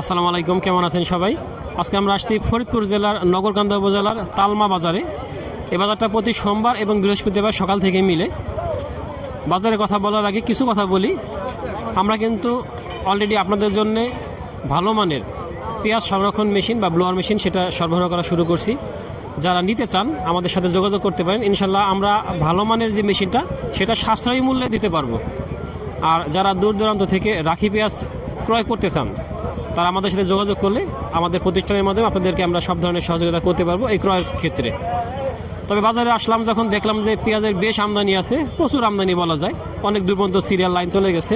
আসসালামু আলাইকুম, কেমন আছেন সবাই? আজকে আমরা আসছি ফরিদপুর জেলার নগরকান্দা উপজেলার তালমা বাজারে। এই বাজারটা প্রতি সোমবার এবং বৃহস্পতিবার সকাল থেকে মিলে। বাজারের কথা বলার আগে কিছু কথা বলি। আমরা কিন্তু অলরেডি আপনাদের জন্য ভালো মানের পেঁয়াজ সংরক্ষণ মেশিন বা ব্লোয়ার মেশিন সেটা সরবরাহ করা শুরু করছি। যারা নিতে চান আমাদের সাথে যোগাযোগ করতে পারেন। ইনশাল্লাহ আমরা ভালো মানের যে মেশিনটা সেটা সাশ্রয়ী মূল্যে দিতে পারবো। আর যারা দূর দূরান্ত থেকে রাখি পেঁয়াজ ক্রয় করতে চান তারা আমাদের সাথে যোগাযোগ করলে আমাদের প্রতিষ্ঠানের মাধ্যমে আপনাদেরকে আমরা সব ধরনের সহযোগিতা করতে পারবো এই ক্রয়ের ক্ষেত্রে। তবে বাজারে আসলাম যখন দেখলাম যে পেঁয়াজের বেশ আমদানি আছে, প্রচুর আমদানি বলা যায়, অনেক দূর পর্যন্ত সিরিয়াল লাইন চলে গেছে।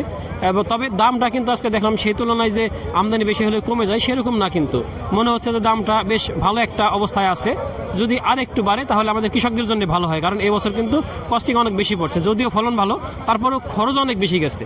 এবং তবে দামটা কিন্তু আজকে দেখলাম সেই তুলনায় যে আমদানি বেশি হলে কমে যায় সেরকম না, কিন্তু মনে হচ্ছে যে দামটা বেশ ভালো একটা অবস্থায় আছে। যদি আর একটু বাড়ে তাহলে আমাদের কৃষকদের জন্য ভালো হয়, কারণ এই বছর কিন্তু কস্টিং অনেক বেশি পড়ছে। যদিও ফলন ভালো, তারপরেও খরচ অনেক বেশি গেছে।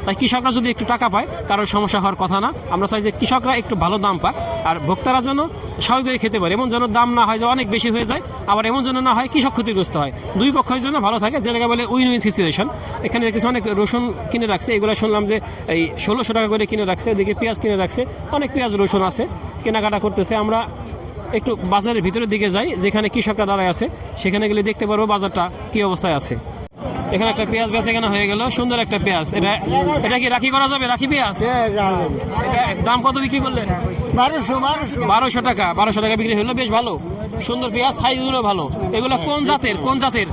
তাই কৃষকরা যদি একটু টাকা পায় কারোর সমস্যা হওয়ার কথা না। আমরা চাই যে কৃষকরা একটু ভালো দাম পাক, আর ভোক্তারা যেন স্বাভাবিকভাবে খেতে পারে। এমন যেন দাম না হয় যে অনেক বেশি হয়ে যায়, আবার এমন যেন না হয় কৃষক ক্ষতিগ্রস্ত হয়। দুই পক্ষের জন্য ভালো থাকে, যেটাকে বলে উইন উইন সিচুয়েশন। এখানে দেখতেছি অনেক রসুন কিনে রাখছে, এগুলো শুনলাম যে এই 1600 টাকা করে কিনে রাখছে। এদিকে পেঁয়াজ কিনে রাখছে, অনেক পেঁয়াজ রসুন আছে, কেনাকাটা করতেছে। আমরা একটু বাজারের ভিতরের দিকে যাই, যেখানে কৃষকরা দাঁড়ায় আছে, সেখানে গেলে দেখতে পারবো বাজারটা কী অবস্থায় আছে। এখানে একটা পেঁয়াজ বেচা কেনা হয়ে গেল, সুন্দর একটা পেঁয়াজ। এটা কি রাখি করা যাবে? রাখি পেঁয়াজ এটা দাম কত বিক্রি করলেন? 1200 টাকা। 1200 টাকা বিক্রি হলো, বেশ ভালো সুন্দর পেঁয়াজ, সাইজগুলো ভালো। এগুলো কোন জাতের? কোন জাতের?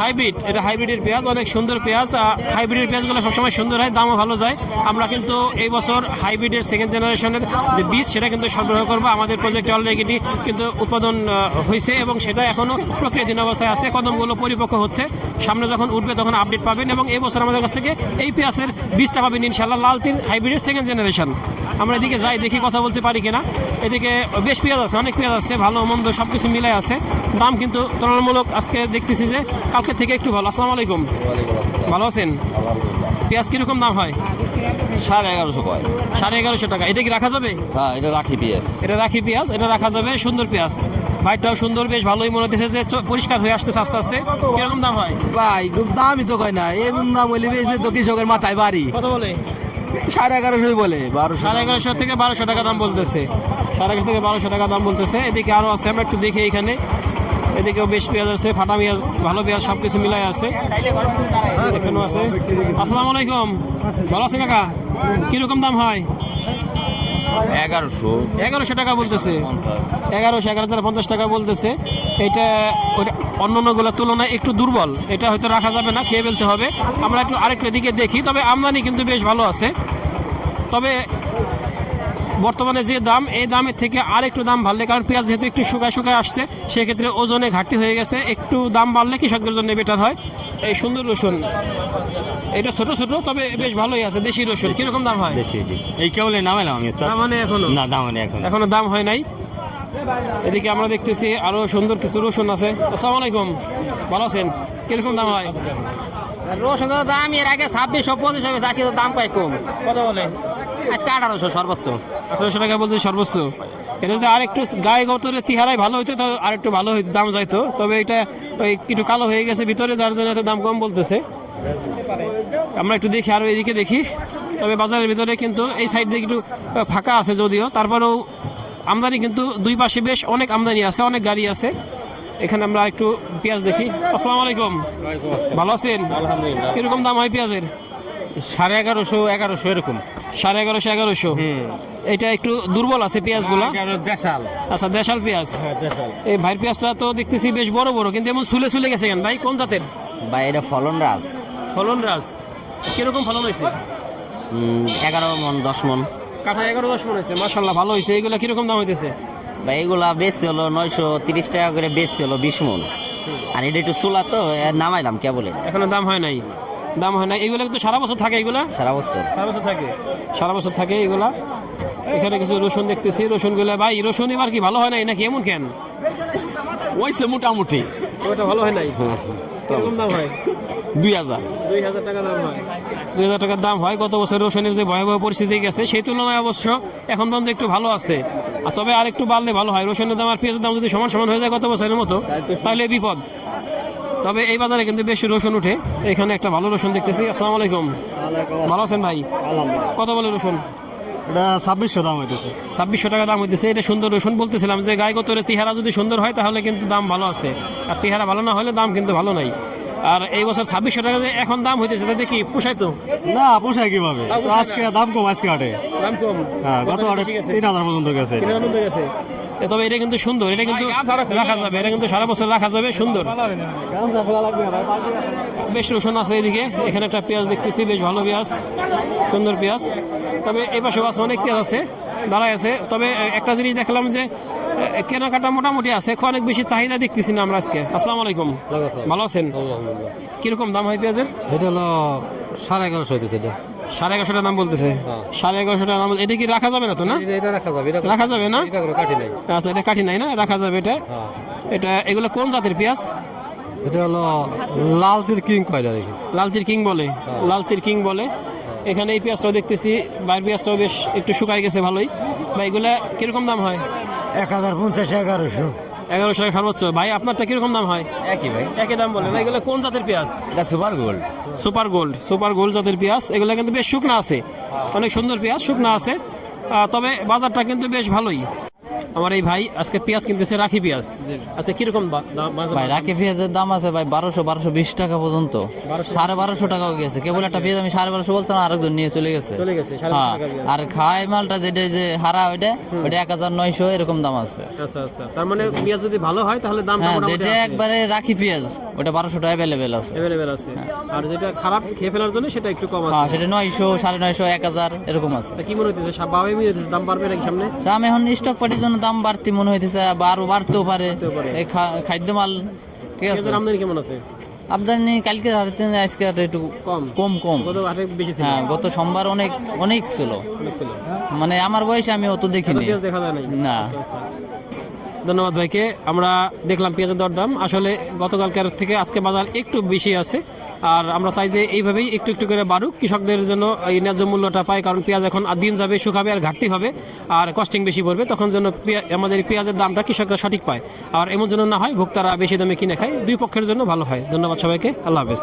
হাইব্রিড। এটা হাইব্রিডের পেঁয়াজ, অনেক সুন্দর পেঁয়াজ। হাইব্রিডের পেঁয়াজগুলো সবসময় সুন্দর হয়, দামও ভালো যায়। আমরা কিন্তু এই বছর হাইব্রিডের সেকেন্ড জেনারেশনের যে বীজ সেটা কিন্তু সরবরাহ করবো। আমাদের প্রজেক্টে অলরেডি কিন্তু উৎপাদন হয়েছে এবং সেটা এখনও প্রক্রিয়াধীন অবস্থায় আছে। কদমগুলো পরিপক্ক হচ্ছে, সামনে যখন উঠবে তখন আপডেট পাবেন। এবং এই বছর আমাদের কাছ থেকে এই পেঁয়াজের বীজটা পাবেন ইনশাল্লাহ, লাল তিল হাইব্রিডের সেকেন্ড জেনারেশন। আমরা এদিকে যাই, দেখি কথা বলতে পারি কিনা। এদিকে বেশ পেঁয়াজ আছে, অনেক পেঁয়াজ আছে, ভালো মন্দ সব কিছু মিলাই আছে। দাম কিন্তু তুলনামূলক আজকে দেখতেছি যে কালকে থেকে একটু ভালো। আসসালামু আলাইকুম, ভালো আছেন? পেঁয়াজ কিরকম দাম হয়? 1150 কয়। 1150 টাকা। এটা কি রাখা যাবে? হ্যাঁ, এটা রাখি পেঁয়াজ। এটা রাখি পেঁয়াজ, এটা রাখা যাবে। সুন্দর পেঁয়াজ, বাইকটাও সুন্দর, বেশ ভালোই মনে হচ্ছে যে পরিষ্কার হয়ে আসতেছে আস্তে আস্তে। কিরকম দাম হয় ভাই? খুব দামই তো কয় না, এমন দাম হইলে বেশি তো কৃষকের মাথায় বাড়ি। কত বলে? 1150 বলে। 1150 থেকে 1200 টাকা দাম বলতেছে। 1150 থেকে 1200 টাকা দাম বলতেছে। এদিকে আরও আছে, আমরা একটু দেখি। এখানে এদিকেও বেশ পেঁয়াজ আছে, ফাটা পেঁয়াজ, ভালো পেঁয়াজ, সব কিছু মিলাই আছে। এখানেও আছে। আসসালামু আলাইকুম, ভালো আছেন কাকা? কিরকম দাম হয়? 1100 টাকা বলতেছে। 1150 টাকা বলতেছে। এটা ওইটা অন্যান্যগুলোর তুলনায় একটু দুর্বল, এটা হয়তো রাখা যাবে না, খেয়ে ফেলতে হবে। আমরা একটু আরেকটা দিকে দেখি। তবে আমদানি কিন্তু বেশ ভালো আছে। তবে বর্তমানে যে দাম, এই দামের থেকে আর একটু দাম বাড়লে, কারণ পেঁয়াজ যেহেতু একটু শুকায় আসছে, সেক্ষেত্রে ওজনে ঘাটতি হয়ে গেছে। একটু দাম বাড়লে কৃষকদের জন্য বেটার হয়। এই সুন্দর রসুন, এটা ছোট ছোট তবে বেশ ভালোই আছে, দেশি রসুন। কিরকম দাম হয়? এই কেবল নামাইলাম আমি। দাম মানে এখনো দাম হয় নাই। এদিকে আমরা দেখতেছি আরো সুন্দর কিছু রসুন আছে। আসসালামু আলাইকুম, ভালো আছেন? কিরকম দাম হয়? রসুনের দাম এর আগে 2625 হবে, আজকে তো দাম পাই কম। কত বলে? আজকে 1800 সর্বোচ্চ। 1800 টাকা বলতে সর্বোচ্চ। এটা যদি আর একটু গায়ে গতরে চেহারায় ভালো হইতো তো আর একটু ভালো হইতো, দাম যাইতো। তবে এটা ওই একটু কালো হয়ে গেছে ভিতরে, যার জন্য এত দাম কম বলতেছে। আমরা একটু দেখি, আরও এদিকে দেখি। তবে বাজারের ভিতরে কিন্তু এই সাইড দিয়ে একটু ফাঁকা আছে, যদিও তারপরেও আমদানি কিন্তু দুই পাশে বেশ অনেক আমদানি আছে, অনেক গাড়ি আছে। এখানে আমরা একটু পেঁয়াজ দেখি। আসসালামু আলাইকুম, ভালো আছেন? আলহামদুলিল্লাহ। কিরকম দাম হয় পেঁয়াজের? 1150, 1100 এরকম। 1150, 1100। এটা একটু দুর্বল আছে পেঁয়াজগুলো। দেশাল। আচ্ছা, দেশাল পেঁয়াজ। এই ভাইয়ের পেঁয়াজটা তো দেখতেছি বেশ বড় বড়, কিন্তু এমন ছুলে গেছে কেন ভাই? কোন জাতের ভাই এটা ফলন রাজ। ফলন রাজ। কিরকম ফলন হয়েছে? 11 মন 10 মন কাঠা 11-10 মন হয়েছে, মাশাআল্লাহ ভালো হয়েছে। এইগুলা কিরকম দাম হইতেছে? ভাই এগুলা বেশি হলো 930 টাকা করে, বেশি হলো 20 মন। আর এটা একটু চুলা তো নামাইলাম কেবল। এখনো দাম হয় নাই, দাম হয় নাই। এইগুলা কিন্তু সারা বছর থাকে, এগুলা সারা বছর সারা বছর থাকে এগুলা। এখানে কিছু রসুন দেখতেছি, রসুনগুলা ভাই, রসুন এবার কি ভালো হয় নাই নাকি? এমন কেন? ওইসে মোটামুটি ওটা ভালো হয় নাই। কিরকম দাম হয়? 2000 টাকা দাম হয়। 2000 টাকার দাম হয়। গত বছর রসুনের যে ভয়াবহ পরিস্থিতি গেছে, সেই তুলনায় অবশ্য এখন পর্যন্ত একটু ভালো আছে। আর তবে আর একটু বাড়লে ভালো হয়। রসুনের দাম আর পেঁয়াজের দাম যদি সমান সমান হয়ে যায় গত বছরের মতো, তাহলে বিপদ। তবে এই বাজারে কিন্তু বেশি রসুন উঠে। এখানে একটা ভালো রসুন দেখতেছি। আসসালামু আলাইকুম। ভালো আছেন ভাই? কত বলে রসুন? এটা 2600 দাম হইতেছে। 2600 টাকা দাম হইতেছে। এটা সুন্দর রসুন বলতেছিলাম যে গায়ে গতরে চেহারা যদি সুন্দর হয় তাহলে কিন্তু দাম ভালো আছে, আর চেহারা ভালো না হলে দাম কিন্তু ভালো নাই। আর এই বছর 2600 টাকা যে এখন দাম হইতেছে তাতে কি পোষায়? তো না পোষায় কিভাবে, তো আজকে দাম কম, আজকে হাটে। দাম কম, হ্যাঁ, গত হাটে ঠিক আছে। 3000 পর্যন্ত গেছে। কিরকম দাম গেছে? তবে এটা কিন্তু সুন্দর, এটা কিন্তু রাখা যাবে, এটা কিন্তু সারা বছর রাখা যাবে, সুন্দর। বেশ রসুন আছে এদিকে, এখানে একটা পেঁয়াজ দেখতেছি, বেশ ভালো পেঁয়াজ, সুন্দর পেঁয়াজ। তবে এই পাশেও আছে, অনেক পেঁয়াজ আছে, দাঁড়ায় আছে। তবে একটা জিনিস দেখলাম যে কেনাকাটা মোটামুটি আছে, অনেক বেশি চাহিদা দেখতেছি না আমরা আজকে। আসসালামু আলাইকুম, ভালো আছেন? কিরকম দাম হয় পেঁয়াজের? এটা হলো 1150 হইতেছে। এটা 1150 টাকা দাম বলতেছে। 1150 টাকা দাম। এটা কি রাখা যাবে না তো? না এটা রাখা যাবে, রাখা যাবে না? এটা কোনো কাটি নাই। আচ্ছা, এটা কাটি নাই না, রাখা যাবে এটা। এটা এগুলো কোন জাতের পেঁয়াজ? এটা হলো লাল তীর কিং কয়লা দেখি। লাল তীর কিং বলে, লাল তীর কিং বলে। এখানে এই পেঁয়াজটাও দেখতেছি, বাইরের পেঁয়াজটাও বেশ একটু শুকাই গেছে ভালোই। ভাই এগুলা কিরকম দাম হয়? 1050 1100। 1100 টাকা সর্বোচ্চ। ভাই আপনারটা কিরকম দাম হয়? একই ভাই, একই দাম বলে না। এগুলো কোন জাতের পেঁয়াজ? এটা super gold. Super gold, super gold জাতের পেঁয়াজ। এগুলো কিন্তু বেশ শুকনা আছে, অনেক সুন্দর পেঁয়াজ, শুকনা আছে। তবে বাজারটা কিন্তু বেশ ভালোই। আমার এই ভাই আজকে পেঁয়াজ কিনতেছে, রাখি পেঁয়াজ। আচ্ছা কিরকম বাজার? ভাই রাখি পেঁয়াজের দাম আছে ভাই 1220 টাকা পর্যন্ত, 1250 টাকাও গেছে। কেবল একটা পেঁয়াজ আমি 1250 বলছিলাম, আরেকজন নিয়ে চলে গেছে। চলে গেছে, হ্যাঁ, আর খাই মালটা যেটা যে হারা ওইটা 1900 এরকম দাম আছে। আচ্ছা আচ্ছা, তার মানে পেঁয়াজ যদি ভালো হয় তাহলে দামটা হ্যাঁ, মোটামুটি যেটা আছে, একবারে রাখি পেঁয়াজ ওটা 1200 টাকা অ্যাভেলেবেল আছে। অ্যাভেলেবেল আছে। আর যেটা খারাপ খেয়ে ফেলার জন্য সেটা একটু কম হ্যাঁ, আছে। সেটা 900 950 1000 এরকম আছে। তা কি মনে হইতেছে, স্বাভাবিক মনে হইতেছে দাম বাড়বে নাকি সামনে? তা আমি এখন স্টক পার্টির জন্য দাম বাড়তি মনে হইতেছে, বা আরো বাড়তেও পারে। পারে। এই খাদ্য মাল ঠিক আছে। পেঁয়াজের আমদানি কেমন আছে? আমদানি কালকে হাটে আজকে হাটে একটু কম কম কম। গত হাটে বেশি ছিল, হ্যাঁ, গত সোমবার অনেক অনেক ছিল। অনেক ছিল। মানে আমার বয়সে আমি অত এত দেখিনি। পেঁয়াজ দেখা যায় নাই। না। আচ্ছা, আচ্ছা। ধন্যবাদ ভাইকে। আমরা দেখলাম পেঁয়াজের দরদাম আসলে গতকালকার থেকে আজকে বাজার একটু বেশি আছে, আর আমরা চাই যে এইভাবেই একটু একটু করে বাড়ুক, কৃষকদের জন্য এই ন্যায্য মূল্যটা পায়। কারণ পেঁয়াজ এখন আর দিন যাবে, শুকাবে, আর ঘাটতি হবে, আর কস্টিং বেশি পড়বে, তখন যেন আমাদের পেঁয়াজের দামটা কৃষকরা সঠিক পায়, আর এমন যেন না হয় ভোক্তারা বেশি দামে কিনে খায়। দুই পক্ষের জন্য ভালো হয়। ধন্যবাদ সবাইকে, আল্লাহ হাফেজ।